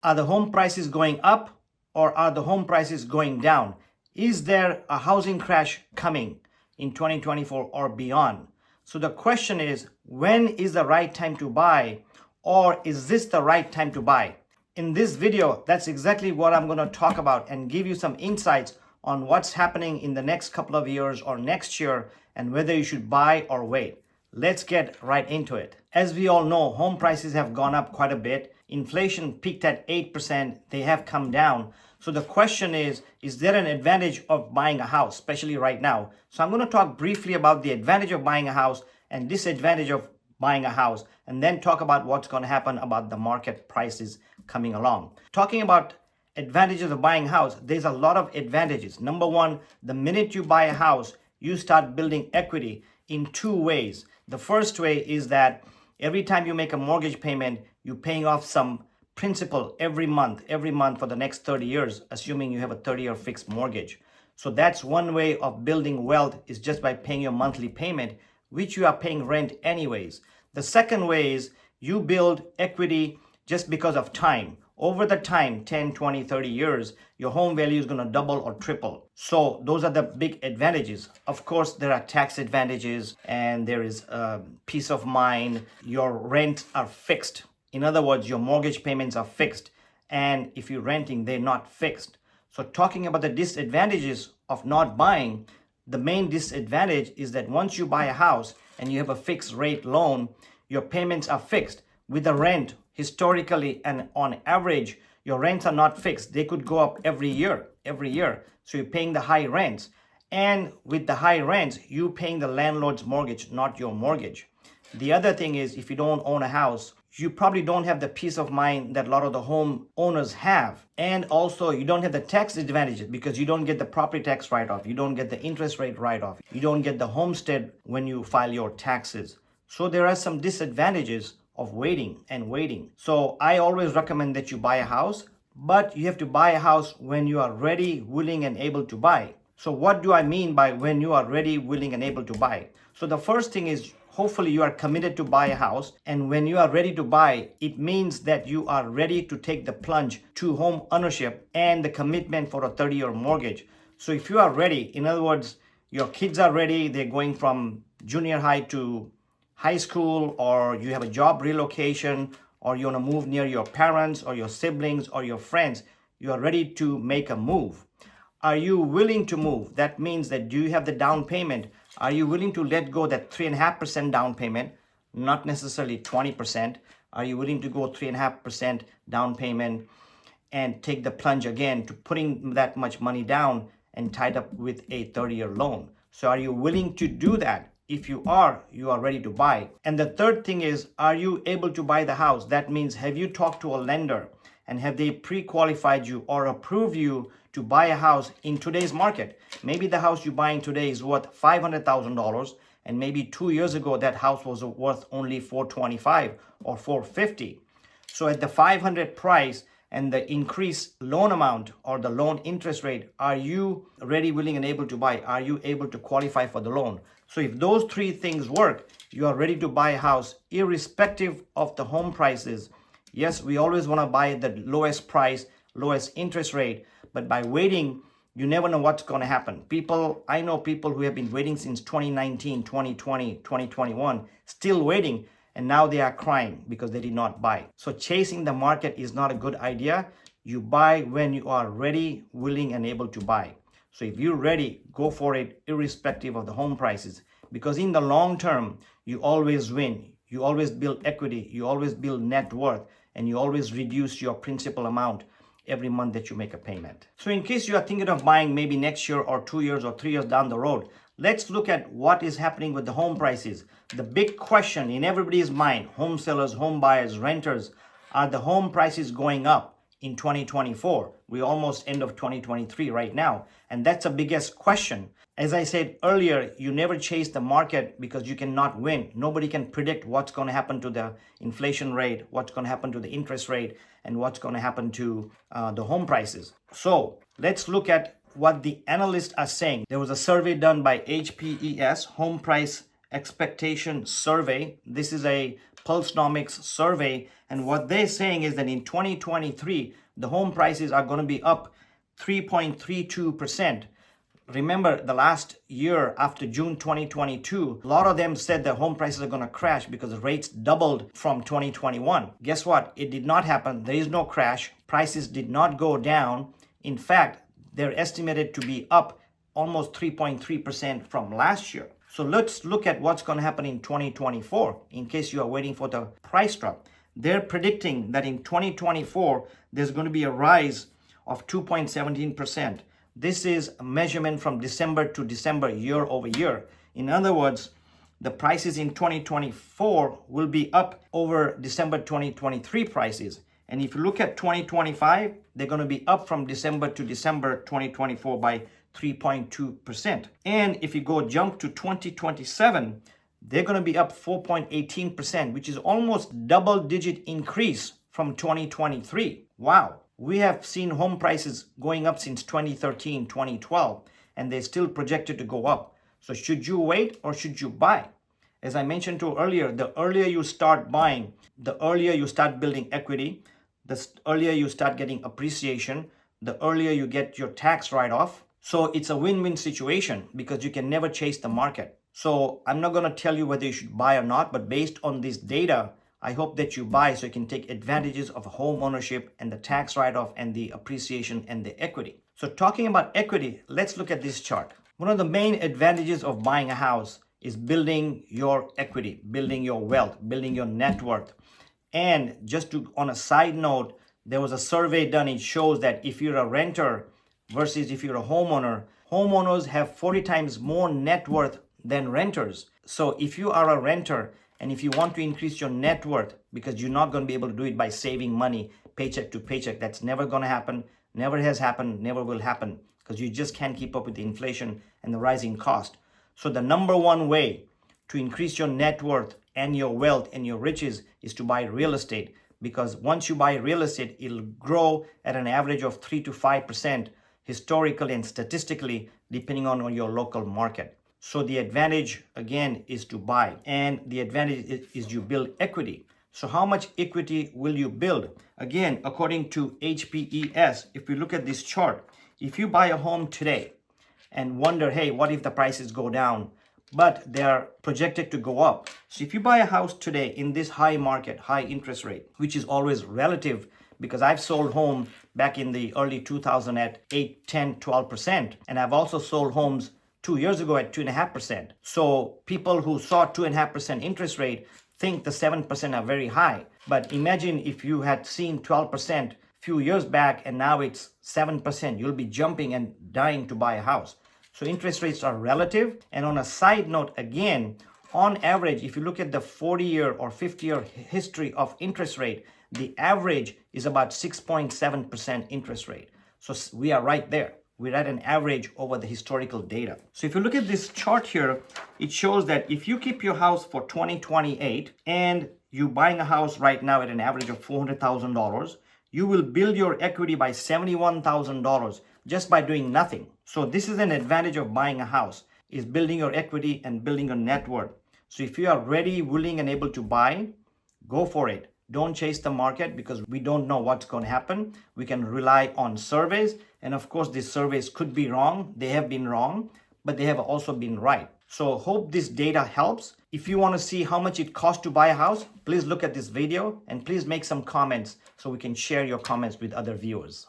Are the home prices going up or are the home prices going down? Is there a housing crash coming in 2024 or beyond? So the question is, when is the right time to buy, or is this the right time to buy? In this video, that's exactly what I'm going to talk about and give you some insights on what's happening in the next couple of years or next year and whether you should buy or wait. Let's get right into it. As we all know, home prices have gone up quite a bit. Inflation peaked at 8%. They have come down. So the question is there an advantage of buying a house, especially right now? So I'm going to talk briefly about the advantage of buying a house and disadvantage of buying a house, and then talk about what's going to happen about the market prices coming along. Talking about advantages of buying a house, there's a lot of advantages. Number one, the minute you buy a house, you start building equity in two ways. The first way is that every time you make a mortgage payment, you're paying off some principal every month for the next 30 years, assuming you have a 30-year fixed mortgage. So that's one way of building wealth, is just by paying your monthly payment, which you are paying rent anyways. The second way is you build equity just because of time. Over the time, 10, 20, 30 years, your home value is going to double or triple. So those are the big advantages. Of course, there are tax advantages and there is peace of mind. Your rents are fixed. In other words, your mortgage payments are fixed. And if you're renting, they're not fixed. So talking about the disadvantages of not buying, the main disadvantage is that once you buy a house and you have a fixed rate loan, your payments are fixed. With the rent, historically and on average, your rents are not fixed. They could go up every year. So you're paying the high rents. And with the high rents, you're paying the landlord's mortgage, not your mortgage. The other thing is, if you don't own a house, you probably don't have the peace of mind that a lot of the home owners have. And also, you don't have the tax advantages because you don't get the property tax write-off. You don't get the interest rate write-off. You don't get the homestead when you file your taxes. So there are some disadvantages of waiting. So I always recommend that you buy a house, but you have to buy a house when you are ready, willing, and able to buy. So what do I mean by when you are ready, willing, and able to buy? So the first thing is, hopefully you are committed to buy a house, and when you are ready to buy, it means that you are ready to take the plunge to home ownership and the commitment for a 30-year mortgage. So if you are ready, in other words, your kids are ready, they're going from junior high to high school, or you have a job relocation, or you want to move near your parents or your siblings or your friends, you are ready to make a move. Are you willing to move? That means that, do you have the down payment? Are you willing to let go that 3.5% down payment, not necessarily 20%? Are you willing to go 3.5% down payment and take the plunge again to putting that much money down and tied up with a 30-year loan? So are you willing to do that? If you are ready to buy. And the third thing is, are you able to buy the house? That means, have you talked to a lender and have they pre-qualified you or approved you to buy a house in today's market? Maybe the house you're buying today is worth $500,000, and maybe 2 years ago that house was worth only $425,000 or $450,000. So at the 500 price and the increased loan amount or the loan interest rate, are you ready, willing, and able to buy? Are you able to qualify for the loan? So if those three things work, you are ready to buy a house irrespective of the home prices. Yes, we always want to buy the lowest price, lowest interest rate, but by waiting, you never know what's going to happen. I know people who have been waiting since 2019, 2020, 2021, still waiting, and now they are crying because they did not buy. So chasing the market is not a good idea. You buy when you are ready, willing, and able to buy. So if you're ready, go for it irrespective of the home prices, because in the long term, you always win. You always build equity. You always build net worth, and you always reduce your principal amount every month that you make a payment. So in case you are thinking of buying maybe next year or 2 years or 3 years down the road, let's look at what is happening with the home prices. The big question in everybody's mind, home sellers, home buyers, renters, are the home prices going up in 2024? We're almost end of 2023 right now. And that's the biggest question. As I said earlier, you never chase the market because you cannot win. Nobody can predict what's going to happen to the inflation rate, what's going to happen to the interest rate, and what's going to happen to the home prices. So let's look at what the analysts are saying. There was a survey done by HPES, Home Price Expectation Survey. This is a Pulsenomics survey, and what they're saying is that in 2023, the home prices are going to be up 3.32%. Remember, the last year after June 2022, a lot of them said that home prices are going to crash because rates doubled from 2021. Guess what? It did not happen. There is no crash. Prices did not go down. In fact, they're estimated to be up almost 3.3% from last year. So let's look at what's going to happen in 2024 in case you are waiting for the price drop. They're predicting that in 2024, there's going to be a rise of 2.17%. This is a measurement from December to December, year over year. In other words, the prices in 2024 will be up over December 2023 prices. And if you look at 2025, they're going to be up from December to December 2024 by 3.2%. And if you go jump to 2027, they're going to be up 4.18%, which is almost double-digit increase from 2023. Wow. We have seen home prices going up since 2013, 2012, and they're still projected to go up. So should you wait or should you buy? As I mentioned to you earlier, the earlier you start buying, the earlier you start building equity, the earlier you start getting appreciation, the earlier you get your tax write-off. So it's a win-win situation because you can never chase the market. So I'm not going to tell you whether you should buy or not, but based on this data, I hope that you buy so you can take advantages of home ownership and the tax write-off and the appreciation and the equity. So talking about equity, let's look at this chart. One of the main advantages of buying a house is building your equity, building your wealth, building your net worth. And just to, on a side note, there was a survey done. It shows that if you're a renter versus if you're a homeowner, homeowners have 40 times more net worth than renters. So if you are a renter and if you want to increase your net worth, because you're not going to be able to do it by saving money paycheck to paycheck, that's never going to happen, never has happened, never will happen, because you just can't keep up with the inflation and the rising cost. So the number one way to increase your net worth and your wealth and your riches is to buy real estate, because once you buy real estate, it'll grow at an average of 3 to 5% historically and statistically, depending on your local market. So the advantage, again, is to buy, and the advantage is you build equity. So how much equity will you build? Again, according to HPES, if we look at this chart, if you buy a home today and wonder, hey, what if the prices go down? But they are projected to go up. So if you buy a house today in this high market, high interest rate, which is always relative, because I've sold home back in the early 2000 at 8, 10, 12%. And I've also sold homes 2 years ago at 2.5%. So people who saw 2.5% interest rate think the 7% are very high. But imagine if you had seen 12% few years back and now it's 7%, you'll be jumping and dying to buy a house. So interest rates are relative. And on a side note, again, on average, if you look at the 40-year or 50-year history of interest rate, the average is about 6.7% interest rate. So we are right there. We're at an average over the historical data. So if you look at this chart here, it shows that if you keep your house for 2028 and you're buying a house right now at an average of $400,000, you will build your equity by $71,000 just by doing nothing. So this is an advantage of buying a house, is building your equity and building your net worth. So if you are ready, willing, and able to buy, go for it. Don't chase the market because we don't know what's going to happen. We can rely on surveys. And of course, these surveys could be wrong. They have been wrong, but they have also been right. So hope this data helps. If you want to see how much it costs to buy a house, please look at this video and please make some comments so we can share your comments with other viewers.